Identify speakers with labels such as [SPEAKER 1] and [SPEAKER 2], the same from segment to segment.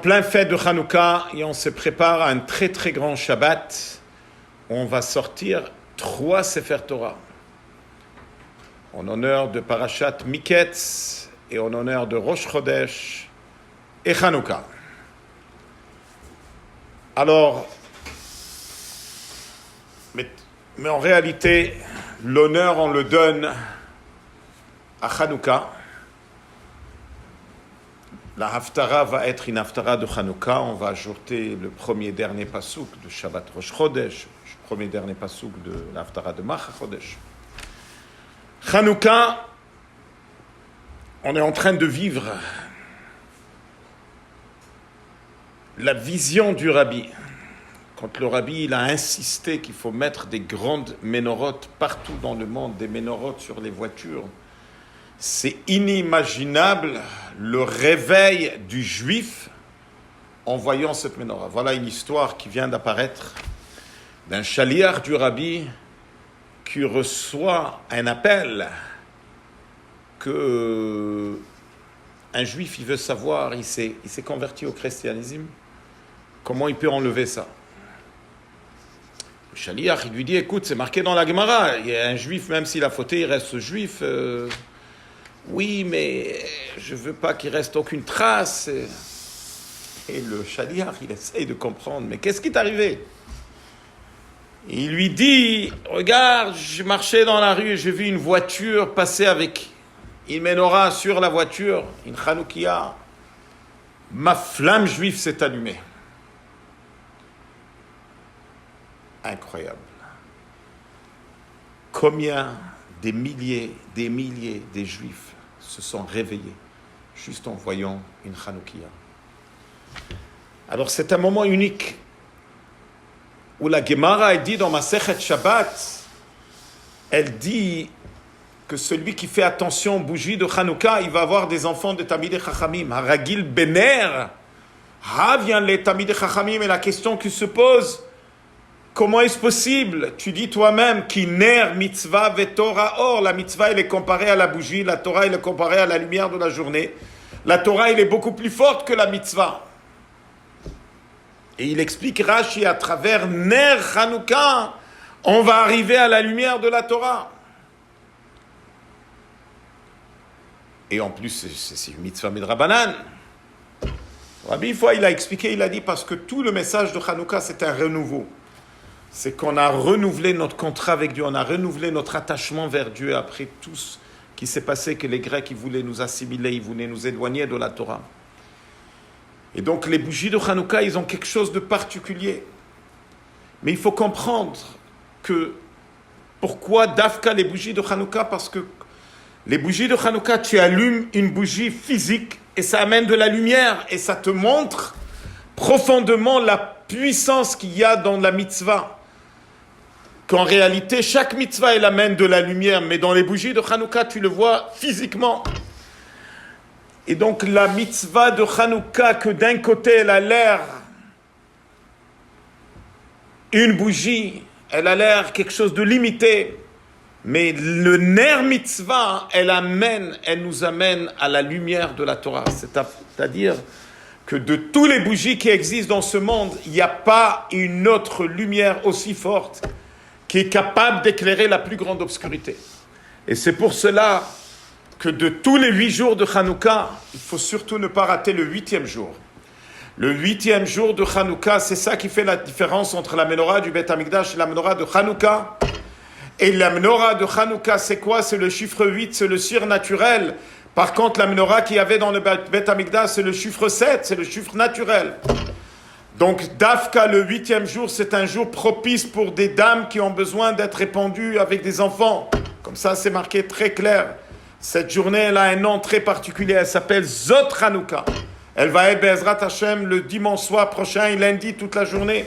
[SPEAKER 1] Plein fête de Hanouka et on se prépare à un très très grand Shabbat où on va sortir 3 Sefer Torah en honneur de Parashat Miketz et en honneur de Rosh Chodesh et Hanouka. Alors, mais en réalité, l'honneur on le donne à Hanouka. La Haftara va être une Haftara de Hanouka. On va ajouter le premier dernier pasouk de Shabbat Rosh Chodesh, le premier dernier pasouk de la Haftara de Mach Chodesh. Hanouka, on est en train de vivre la vision du Rabbi. Quand le Rabbi il a insisté qu'il faut mettre des grandes ménorotes partout dans le monde, des ménorotes sur les voitures, c'est inimaginable le réveil du juif en voyant cette menorah. Voilà une histoire qui vient d'apparaître d'un chaliar du Rabbi qui reçoit un appel que un juif il veut savoir, il s'est converti au christianisme, comment il peut enlever ça. Le chaliar il lui dit écoute, c'est marqué dans la Gemara, il y a un juif même s'il a fauté il reste juif. Oui, mais je ne veux pas qu'il reste aucune trace. Et le chaliar, il essaye de comprendre. Mais qu'est-ce qui t'est arrivé? Il lui dit, regarde, je marchais dans la rue et j'ai vu une voiture passer avec une menorah sur la voiture, une chanoukia. Ma flamme juive s'est allumée. Incroyable. Combien des milliers des juifs se sont réveillés juste en voyant une chanoukia. Alors c'est un moment unique où la Gemara elle dit dans Masechet Shabbat, elle dit que celui qui fait attention aux bougies de Hanouka, il va avoir des enfants de Tamidei Chachamim. Haragil Bener, vient les Tamidei Chachamim, et la question qui se pose, comment est-ce possible? Tu dis toi-même qu'iner mitzvah ve'torah or. La mitzvah, elle est comparée à la bougie. La Torah, elle est comparée à la lumière de la journée. La Torah, elle est beaucoup plus forte que la mitzvah. Et il explique Rashi à travers Ner Hanouka, on va arriver à la lumière de la Torah. Et en plus, c'est une mitzvah midrabanan. Rabbi, une fois, il a expliqué, il a dit, parce que tout le message de Hanouka, c'est un renouveau. C'est qu'on a renouvelé notre contrat avec Dieu, on a renouvelé notre attachement vers Dieu après tout ce qui s'est passé, que les Grecs ils voulaient nous assimiler, ils voulaient nous éloigner de la Torah. Et donc les bougies de Hanouka, ils ont quelque chose de particulier. Mais il faut comprendre que pourquoi Dafka les bougies de Hanouka? Parce que les bougies de Hanouka, tu allumes une bougie physique et ça amène de la lumière et ça te montre profondément la puissance qu'il y a dans la mitzvah. Qu'en réalité, chaque mitzvah, elle amène de la lumière, mais dans les bougies de Hanouka, tu le vois physiquement. Et donc, la mitzvah de Hanouka, que d'un côté, elle a l'air une bougie, elle a l'air quelque chose de limité, mais le ner mitzvah, elle nous amène à la lumière de la Torah. C'est-à-dire que de tous les bougies qui existent dans ce monde, il n'y a pas une autre lumière aussi forte qui est capable d'éclairer la plus grande obscurité. Et c'est pour cela que de tous les 8 jours de Hanouka, il faut surtout ne pas rater le 8e jour. Le 8e jour de Hanouka, c'est ça qui fait la différence entre la menorah du Beth Amikdash et la menorah de Hanouka. Et la menorah de Hanouka, c'est quoi? C'est le chiffre 8, c'est le surnaturel. Par contre, la menorah qu'il y avait dans le Beth Amikdash, c'est le chiffre 7, c'est le chiffre naturel. Donc, Dafka, le 8e jour, c'est un jour propice pour des dames qui ont besoin d'être répandues avec des enfants. Comme ça, c'est marqué très clair. Cette journée, elle a un nom très particulier. Elle s'appelle Zot Hanouka. Elle va être Be'ezrat Hashem le dimanche soir prochain et lundi toute la journée.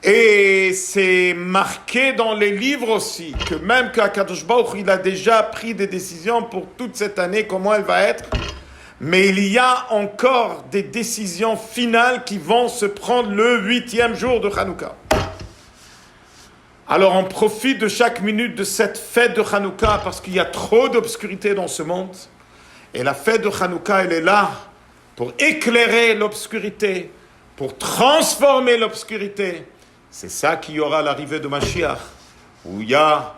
[SPEAKER 1] Et c'est marqué dans les livres aussi que même qu'Akadosh Baruch il a déjà pris des décisions pour toute cette année, comment elle va être. Mais il y a encore des décisions finales qui vont se prendre le 8e jour de Hanouka. Alors on profite de chaque minute de cette fête de Hanouka parce qu'il y a trop d'obscurité dans ce monde. Et la fête de Hanouka, elle est là pour éclairer l'obscurité, pour transformer l'obscurité. C'est ça qu'il y aura à l'arrivée de Mashiach, où il y a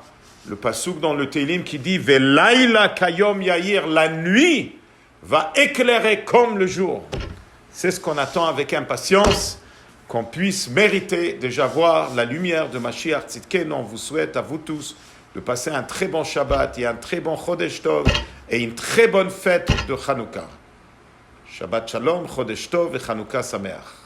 [SPEAKER 1] le passouk dans le Télim qui dit « Velaila kayom yair » la nuit va éclairer comme le jour. C'est ce qu'on attend avec impatience, qu'on puisse mériter déjà voir la lumière de Mashiach Tzidkenu. On vous souhaite à vous tous de passer un très bon Shabbat et un très bon Chodesh Tov et une très bonne fête de Hanouka. Shabbat Shalom, Chodesh Tov et Hanouka Sameach.